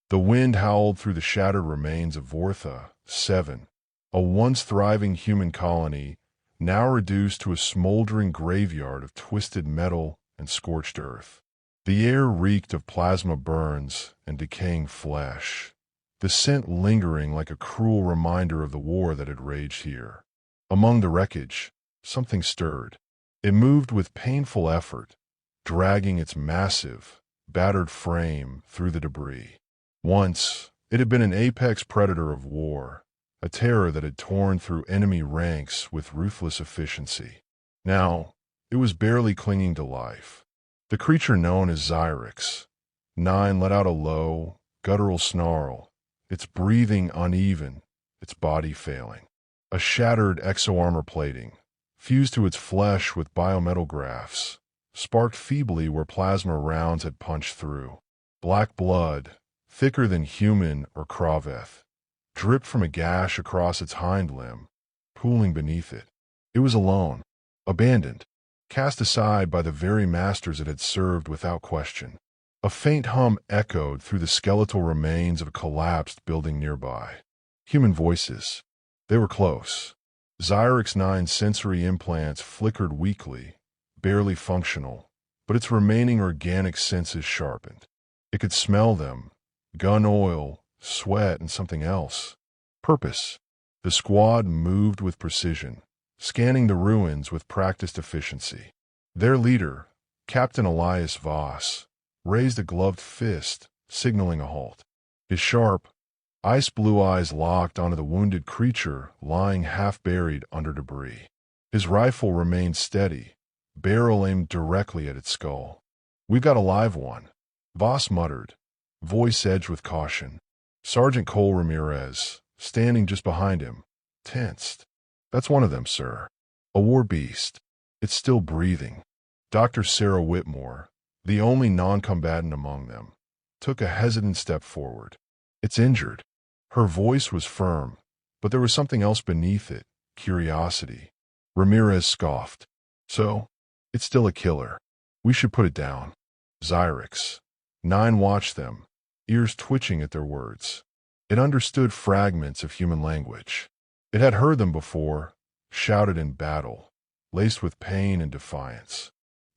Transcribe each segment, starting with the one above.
The wind howled through the shattered remains of Vortha 7, a once thriving human colony, now reduced to a smoldering graveyard of twisted metal and scorched earth. The air reeked of plasma burns and decaying flesh, the scent lingering like a cruel reminder of the war that had raged here. Among the wreckage, something stirred. It moved with painful effort, dragging its massive, battered frame through the debris. Once, it had been an apex predator of war, a terror that had torn through enemy ranks with ruthless efficiency. Now, it was barely clinging to life. The creature known as Xyrix 9 let out a low, guttural snarl, its breathing uneven, its body failing. A shattered exo-armor plating, fused to its flesh with biometal grafts, sparked feebly where plasma rounds had punched through. Black blood, thicker than human or Kra'veth, dripped from a gash across its hind limb, pooling beneath it. It was alone, abandoned, cast aside by the very masters it had served without question. A faint hum echoed through the skeletal remains of a collapsed building nearby. Human voices. They were close. Xyrix 9's sensory implants flickered weakly, barely functional, but its remaining organic senses sharpened. It could smell them. Gun oil, sweat, and something else. Purpose. The squad moved with precision, scanning the ruins with practiced efficiency. Their leader, Captain Elias Voss, raised a gloved fist, signaling a halt. His sharp, ice-blue eyes locked onto the wounded creature lying half-buried under debris. His rifle remained steady, barrel aimed directly at its skull. "We've got a live one," Voss muttered, voice edged with caution. Sergeant Cole Ramirez, standing just behind him, tensed. "That's one of them, sir. A war beast. It's still breathing." Dr. Sarah Whitmore, the only non-combatant among them, took a hesitant step forward. "It's injured." Her voice was firm, but there was something else beneath it, curiosity. Ramirez scoffed. "So, it's still a killer. We should put it down." Xyrix 9 watched them, ears twitching at their words. It understood fragments of human language. It had heard them before, shouted in battle, laced with pain and defiance.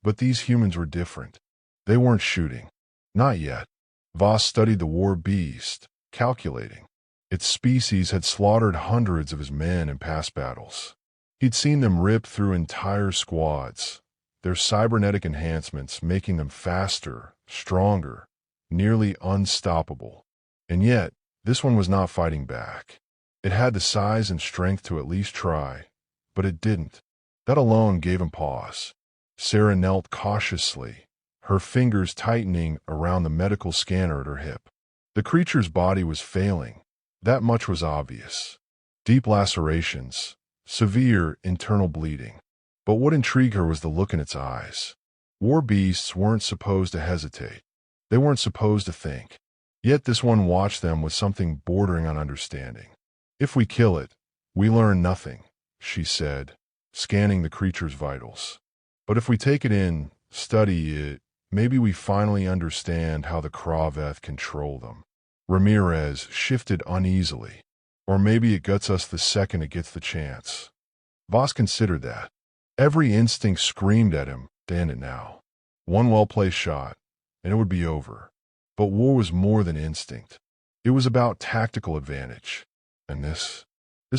But these humans were different. They weren't shooting. Not yet. Voss studied the war beast, calculating. Its species had slaughtered hundreds of his men in past battles. He'd seen them rip through entire squads, their cybernetic enhancements making them faster, stronger, nearly unstoppable. And yet, this one was not fighting back. It had the size and strength to at least try, but it didn't. That alone gave him pause. Sarah knelt cautiously, her fingers tightening around the medical scanner at her hip. The creature's body was failing. That much was obvious. Deep lacerations, severe internal bleeding. But what intrigued her was the look in its eyes. War beasts weren't supposed to hesitate. They weren't supposed to think. Yet this one watched them with something bordering on understanding. "If we kill it, we learn nothing," she said, scanning the creature's vitals. "But if we take it in, study it, maybe we finally understand how the Kra'veth control them." Ramirez shifted uneasily. "Or maybe it guts us the second it gets the chance." Voss considered that. Every instinct screamed at him, damn it now. One well-placed shot, and it would be over. But war was more than instinct. It was about tactical advantage. And this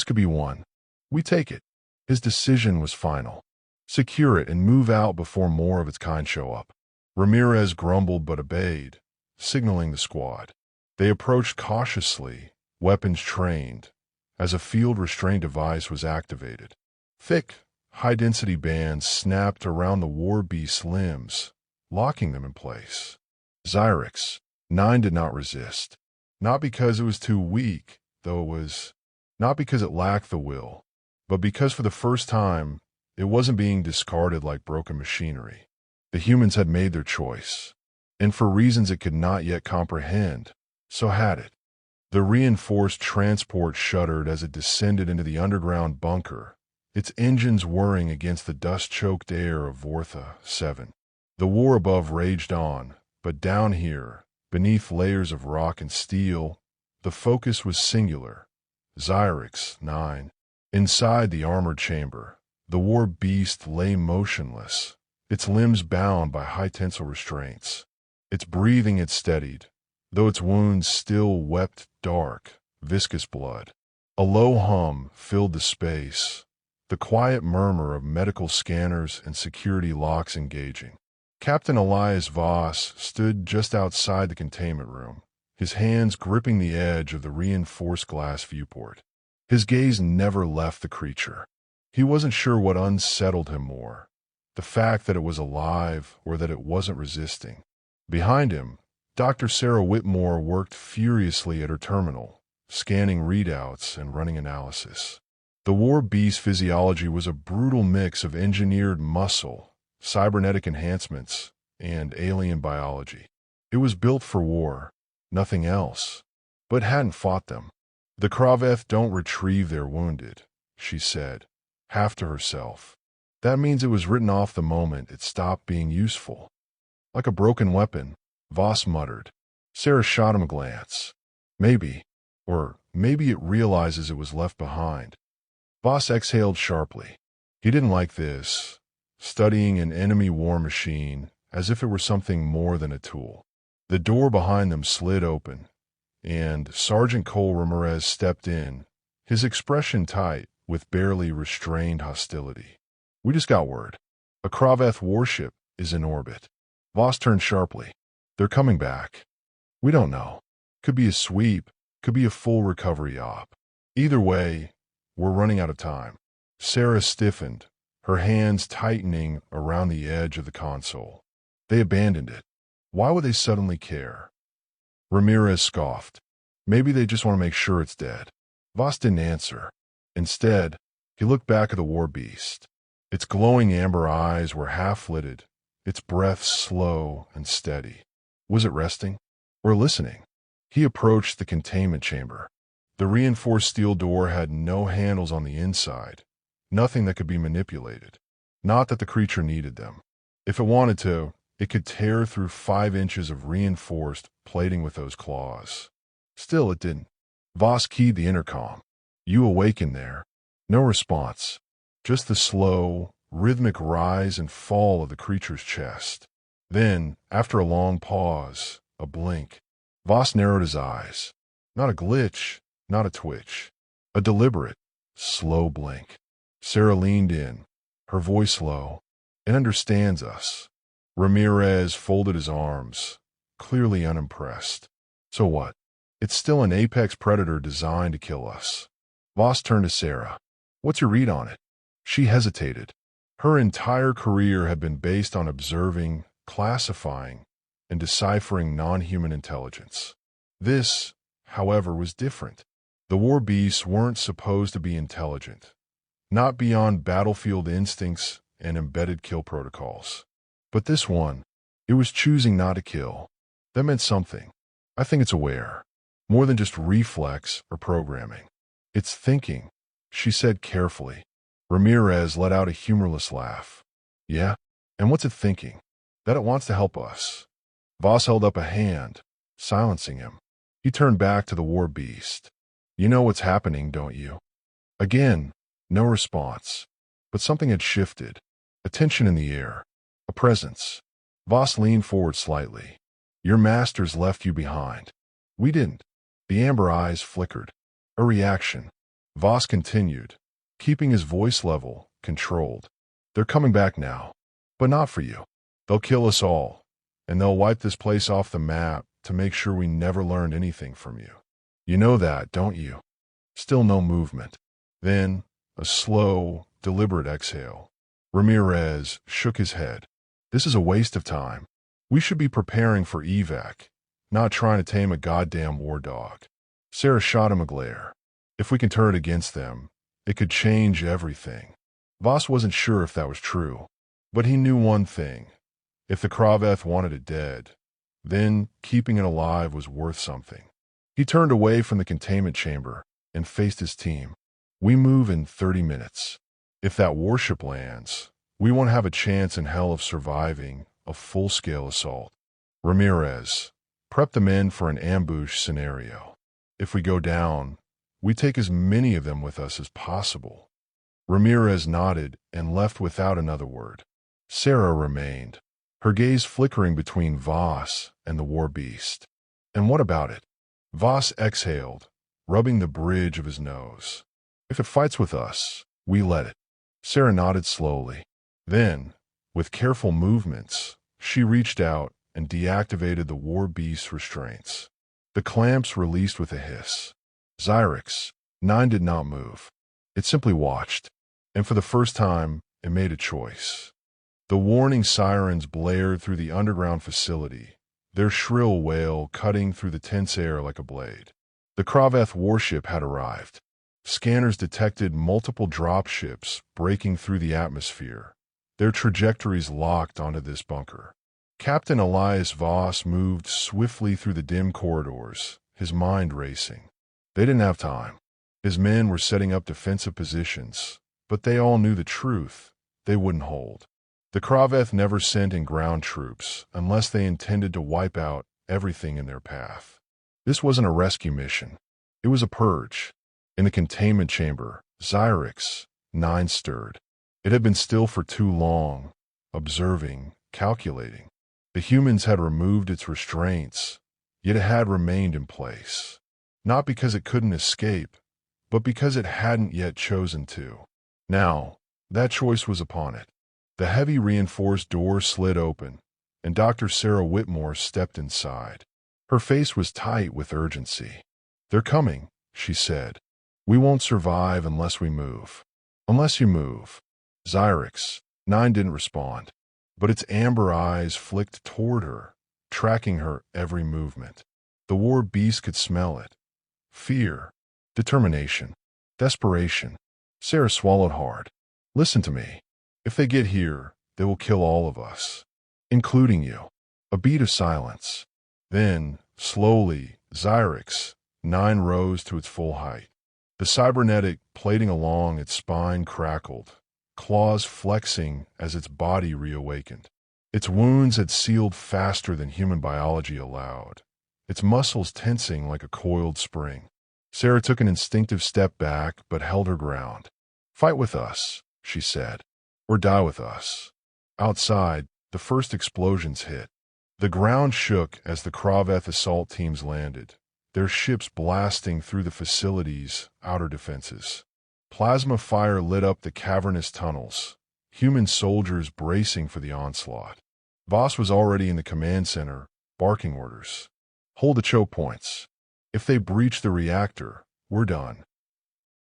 could be one. "We take it." His decision was final. Secure it and move out before more of its kind show up. Ramirez grumbled but obeyed, signaling the squad. They approached cautiously, weapons trained, as a field restraint device was activated. Thick, high-density bands snapped around the war beast's limbs, locking them in place. Xyrix 9 did not resist. Not because it was too weak, though it was. Not because it lacked the will, but because for the first time, it wasn't being discarded like broken machinery. The humans had made their choice, and for reasons it could not yet comprehend, so had it. The reinforced transport shuddered as it descended into the underground bunker, its engines whirring against the dust-choked air of Vortha 7. The war above raged on, but down here, Beneath layers of rock and steel, the focus was singular. Xyrix 9. Inside the armored chamber, the war beast lay motionless, its limbs bound by high-tensile restraints. Its breathing had steadied, though its wounds still wept dark, viscous blood. A low hum filled the space, the quiet murmur of medical scanners and security locks engaging. Captain Elias Voss stood just outside the containment room, his hands gripping the edge of the reinforced glass viewport. His gaze never left the creature. He wasn't sure what unsettled him more, the fact that it was alive or that it wasn't resisting. Behind him, Dr. Sarah Whitmore worked furiously at her terminal, scanning readouts and running analysis. The war beast's physiology was a brutal mix of engineered muscle, cybernetic enhancements, and alien biology. It was built for war, nothing else, but hadn't fought them. The Kra'veth don't retrieve their wounded, she said, half to herself. That means it was written off the moment it stopped being useful. Like a broken weapon, Voss muttered. Sarah shot him a glance. Maybe, or maybe it realizes it was left behind. Voss exhaled sharply. He didn't like this. Studying an enemy war machine as if it were something more than a tool. The door behind them slid open, and Sergeant Cole Ramirez stepped in, his expression tight with barely restrained hostility. We just got word. A Kra'veth warship is in orbit. Voss turned sharply. They're coming back. We don't know. Could be a sweep, could be a full recovery op. Either way, we're running out of time. Sarah stiffened, her hands tightening around the edge of the console. They abandoned it. Why would they suddenly care? Ramirez scoffed. Maybe they just want to make sure it's dead. Voss didn't answer. Instead, he looked back at the war beast. Its glowing amber eyes were half-lidded, its breath slow and steady. Was it resting? Or listening? He approached the containment chamber. The reinforced steel door had no handles on the inside, nothing that could be manipulated. Not that the creature needed them. If it wanted to, it could tear through 5 inches of reinforced plating with those claws. Still, it didn't. Voss keyed the intercom. You awaken there. No response. Just the slow, rhythmic rise and fall of the creature's chest. Then, after a long pause, a blink. Voss narrowed his eyes. Not a glitch, not a twitch. A deliberate, slow blink. Sarah leaned in, her voice low. It understands us. Ramirez folded his arms, clearly unimpressed. So what? It's still an apex predator designed to kill us. Voss turned to Sarah. What's your read on it? She hesitated. Her entire career had been based on observing, classifying, and deciphering non-human intelligence. This, however, was different. The war beasts weren't supposed to be intelligent, not beyond battlefield instincts and embedded kill protocols. But this one, it was choosing not to kill. That meant something. I think it's aware, more than just reflex or programming. It's thinking, she said carefully. Ramirez let out a humorless laugh. Yeah? And what's it thinking? That it wants to help us. Voss held up a hand, silencing him. He turned back to the war beast. You know what's happening, don't you? Again, no response. But something had shifted. A tension in the air. A presence. Voss leaned forward slightly. Your masters left you behind. We didn't. The amber eyes flickered. A reaction. Voss continued, keeping his voice level, controlled. They're coming back now. But not for you. They'll kill us all. And they'll wipe this place off the map to make sure we never learned anything from you. You know that, don't you? Still no movement. Then, a slow, deliberate exhale. Ramirez shook his head. This is a waste of time. We should be preparing for evac, not trying to tame a goddamn war dog. Sarah shot him a glare. If we can turn it against them, it could change everything. Voss wasn't sure if that was true, but he knew one thing. If the Kra'veth wanted it dead, then keeping it alive was worth something. He turned away from the containment chamber and faced his team. We move in 30 minutes. If that warship lands, we won't have a chance in hell of surviving a full-scale assault. Ramirez, Prep the men for an ambush scenario. If we go down, we take as many of them with us as possible." Ramirez nodded and left without another word. Sarah remained, her gaze flickering between Voss and the war beast. "And what about it?" Voss exhaled, rubbing the bridge of his nose. "If it fights with us, we let it." Sarah nodded slowly. Then, with careful movements, she reached out and deactivated the war beast's restraints. The clamps released with a hiss. Xyrix, 9 did not move. It simply watched, and for the first time, it made a choice. The warning sirens blared through the underground facility, their shrill wail cutting through the tense air like a blade. The Kra'veth warship had arrived. Scanners detected multiple dropships breaking through the atmosphere, their trajectories locked onto this bunker. Captain Elias Voss moved swiftly through the dim corridors, his mind racing. They didn't have time. His men were setting up defensive positions, but they all knew the truth. They wouldn't hold. The Kra'veth never sent in ground troops unless they intended to wipe out everything in their path. This wasn't a rescue mission. It was a purge. In the containment chamber, Xyrix, 9 stirred. It had been still for too long, observing, calculating. The humans had removed its restraints, yet it had remained in place. Not because it couldn't escape, but because it hadn't yet chosen to. Now, that choice was upon it. The heavy reinforced door slid open, and Dr. Sarah Whitmore stepped inside. Her face was tight with urgency. "They're coming," she said. "We won't survive unless we move." "Unless you move." Xyrix, 9 didn't respond, but its amber eyes flicked toward her, tracking her every movement. The war beast could smell it. Fear, determination, desperation. Sarah swallowed hard. "Listen to me. If they get here, they will kill all of us, including you." A beat of silence. Then, slowly, Xyrix, 9 rose to its full height. The cybernetic plating along its spine crackled, claws flexing as its body reawakened. Its wounds had sealed faster than human biology allowed, its muscles tensing like a coiled spring. Sarah took an instinctive step back but held her ground. "Fight with us," she said, "or die with us." Outside, the first explosions hit. The ground shook as the Kra'veth assault teams landed, their ships blasting through the facility's outer defenses. Plasma fire lit up the cavernous tunnels, human soldiers bracing for the onslaught. Voss was already in the command center, barking orders. "Hold the choke points. If they breach the reactor, we're done."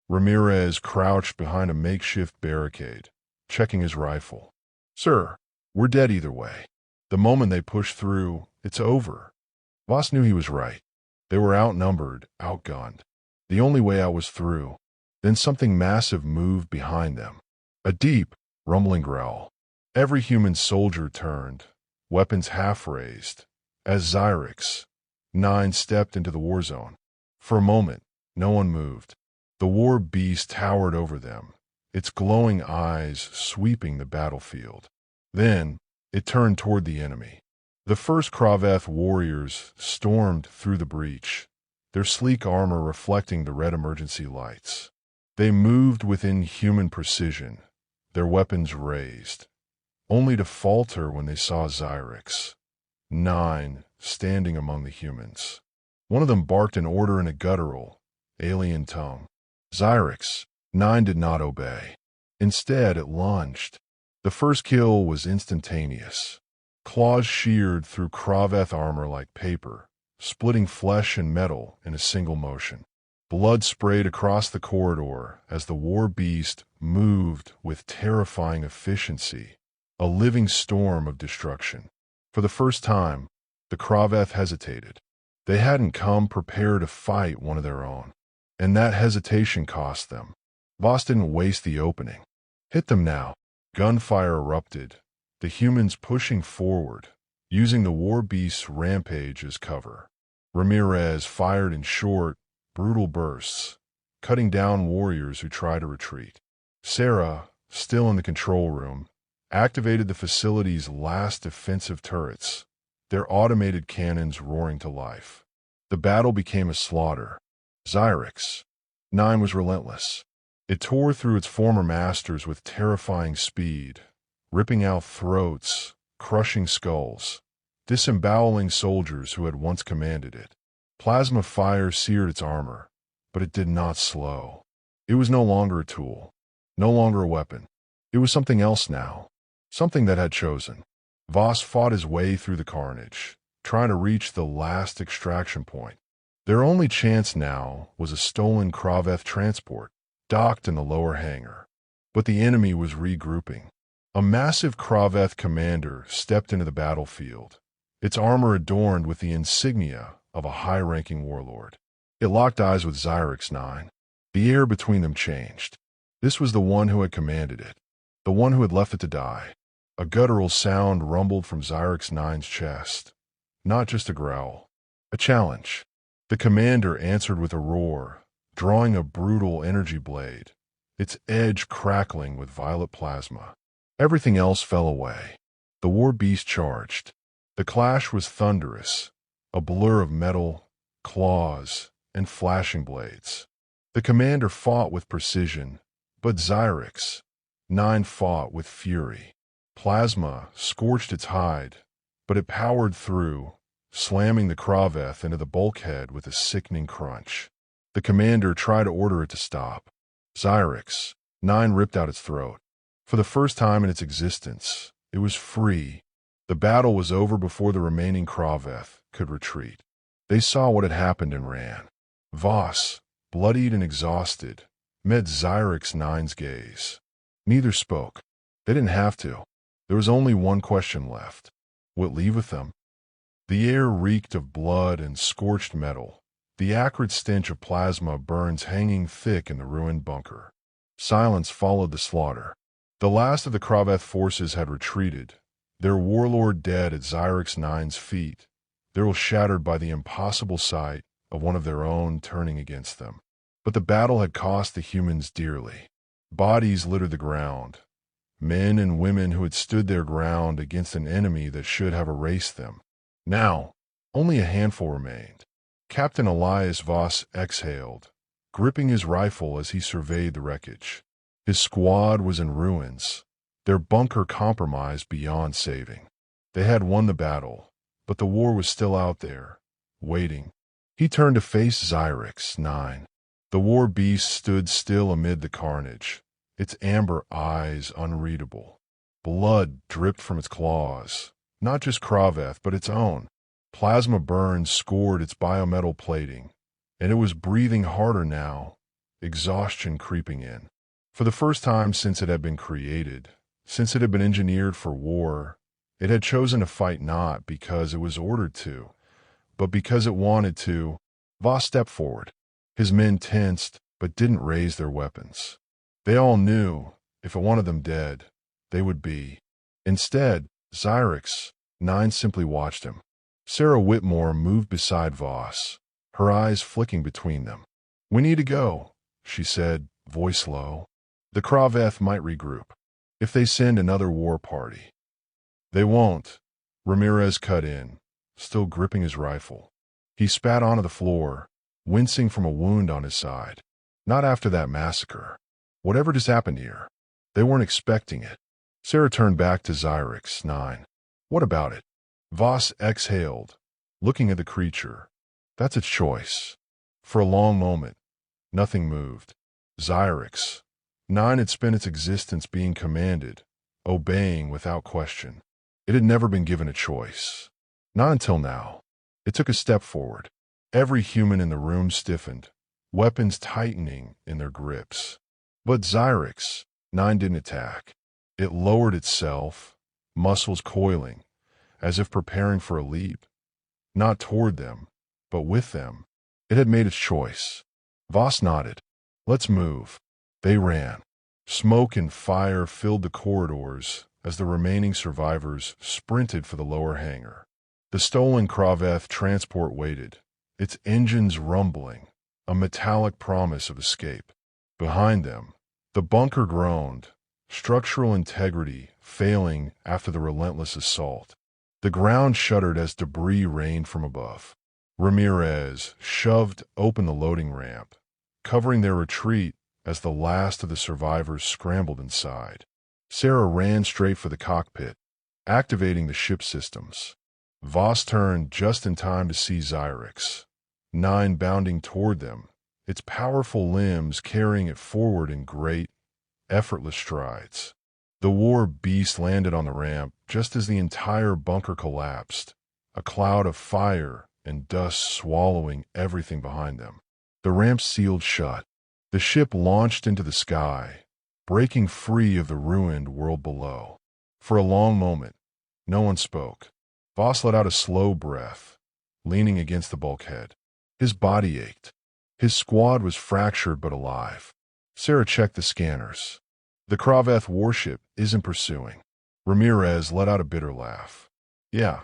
Ramirez crouched behind a makeshift barricade, checking his rifle. "Sir, we're dead either way. The moment they push through, it's over." Voss knew he was right. They were outnumbered, outgunned. The only way out was through. Then something massive moved behind them. A deep, rumbling growl. Every human soldier turned, weapons half raised, as Xyrix, 9 stepped into the war zone. For a moment, no one moved. The war beast towered over them, its glowing eyes sweeping the battlefield. Then, it turned toward the enemy. The first Kra'veth warriors stormed through the breach, their sleek armor reflecting the red emergency lights. They moved with inhuman precision, their weapons raised, only to falter when they saw Xyrix, 9, standing among the humans. One of them barked an order in a guttural, alien tongue. Xyrix, 9 did not obey. Instead, it lunged. The first kill was instantaneous. Claws sheared through Kra'veth armor like paper, splitting flesh and metal in a single motion. Blood sprayed across the corridor as the war beast moved with terrifying efficiency, a living storm of destruction. For the first time, the Kra'veth hesitated. They hadn't come prepared to fight one of their own, and that hesitation cost them. Voss didn't waste the opening. "Hit them now." Gunfire erupted, the humans pushing forward, using the war beast's rampage as cover. Ramirez fired in short, brutal bursts, cutting down warriors who tried to retreat. Sarah, still in the control room, activated the facility's last defensive turrets, their automated cannons roaring to life. The battle became a slaughter. Xyrix 9 was relentless. It tore through its former masters with terrifying speed, ripping out throats, crushing skulls, disemboweling soldiers who had once commanded it. Plasma fire seared its armor, but it did not slow. It was no longer a tool, no longer a weapon. It was something else now, something that had chosen. Voss fought his way through the carnage, trying to reach the last extraction point. Their only chance now was a stolen Kra'veth transport, docked in the lower hangar. But the enemy was regrouping. A massive Kra'veth commander stepped into the battlefield, its armor adorned with the insignia of a high-ranking warlord. It locked eyes with Xyrix 9. The air between them changed. This was the one who had commanded it, the one who had left it to die. A guttural sound rumbled from Xyrix 9's chest. Not just a growl, a challenge. The commander answered with a roar, drawing a brutal energy blade, its edge crackling with violet plasma. Everything else fell away. The war beast charged. The clash was thunderous, a blur of metal, claws, and flashing blades. The commander fought with precision, but Xyrix 9 fought with fury. Plasma scorched its hide, but it powered through, slamming the Kra'veth into the bulkhead with a sickening crunch. The commander tried to order it to stop. Xyrix 9 ripped out its throat. For the first time in its existence, it was free. The battle was over before the remaining Kra'veth could retreat. They saw what had happened and ran. Voss, bloodied and exhausted, met Xyrix 9's gaze. Neither spoke. They didn't have to. There was only one question left. What leave with them? The air reeked of blood and scorched metal. The acrid stench of plasma burns hanging thick in the ruined bunker. Silence followed the slaughter. The last of the Kra'veth forces had retreated, their warlord dead at Xyrix 9's feet, their will shattered by the impossible sight of one of their own turning against them. But the battle had cost the humans dearly. Bodies littered the ground. Men and women who had stood their ground against an enemy that should have erased them. Now, only a handful remained. Captain Elias Voss exhaled, gripping his rifle as he surveyed the wreckage. His squad was in ruins, their bunker compromised beyond saving. They had won the battle, but the war was still out there, waiting. He turned to face Xyrix 9. The war beast stood still amid the carnage, its amber eyes unreadable. Blood dripped from its claws, not just Kra'veth, but its own. Plasma burns scored its biometal plating, and it was breathing harder now, exhaustion creeping in. For the first time since it had been created, since it had been engineered for war, it had chosen to fight not because it was ordered to, but because it wanted to. Voss stepped forward. His men tensed, but didn't raise their weapons. They all knew, if it wanted them dead, they would be. Instead, Xyrix 9 simply watched him. Sarah Whitmore moved beside Voss, her eyes flicking between them. "We need to go," she said, voice low. "The Kra'veth might regroup. If they send another war party." "They won't," Ramirez cut in, still gripping his rifle. He spat onto the floor, wincing from a wound on his side. "Not after that massacre. Whatever just happened here. They weren't expecting it." Sarah turned back to Xyrix 9. "What about it?" Voss exhaled, looking at the creature. "That's its choice." For a long moment, nothing moved. Xyrix 9 had spent its existence being commanded, obeying without question. It had never been given a choice. Not until now. It took a step forward. Every human in the room stiffened, weapons tightening in their grips. But Xyrix 9 didn't attack. It lowered itself, muscles coiling, as if preparing for a leap. Not toward them, but with them. It had made its choice. Voss nodded. "Let's move." They ran. Smoke and fire filled the corridors as the remaining survivors sprinted for the lower hangar. The stolen Kra'veth transport waited, its engines rumbling, a metallic promise of escape. Behind them, the bunker groaned, structural integrity failing after the relentless assault. The ground shuddered as debris rained from above. Ramirez shoved open the loading ramp, covering their retreat as the last of the survivors scrambled inside. Sarah ran straight for the cockpit, activating the ship systems. Voss turned just in time to see Xyrix, 9 bounding toward them, its powerful limbs carrying it forward in great, effortless strides. The war beast landed on the ramp just as the entire bunker collapsed, a cloud of fire and dust swallowing everything behind them. The ramp sealed shut. The ship launched into the sky, breaking free of the ruined world below. For a long moment, no one spoke. Voss let out a slow breath, leaning against the bulkhead. His body ached. His squad was fractured but alive. Sarah checked the scanners. The Kra'veth warship isn't pursuing. Ramirez let out a bitter laugh. Yeah,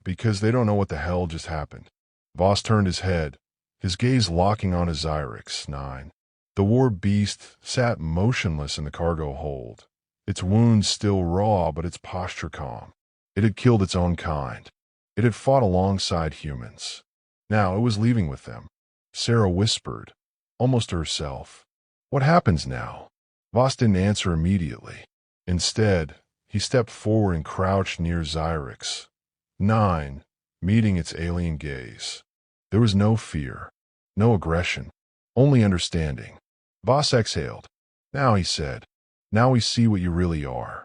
because they don't know what the hell just happened. Voss turned his head, his gaze locking on his Xyrix 9. The war beast sat motionless in the cargo hold, its wounds still raw but its posture calm. It had killed its own kind. It had fought alongside humans. Now it was leaving with them. Sarah whispered, almost to herself, "What happens now?" Voss didn't answer immediately. Instead, he stepped forward and crouched near Xyrix 9, meeting its alien gaze. There was no fear, no aggression, only understanding. Voss exhaled. "Now," he said, "now we see what you really are.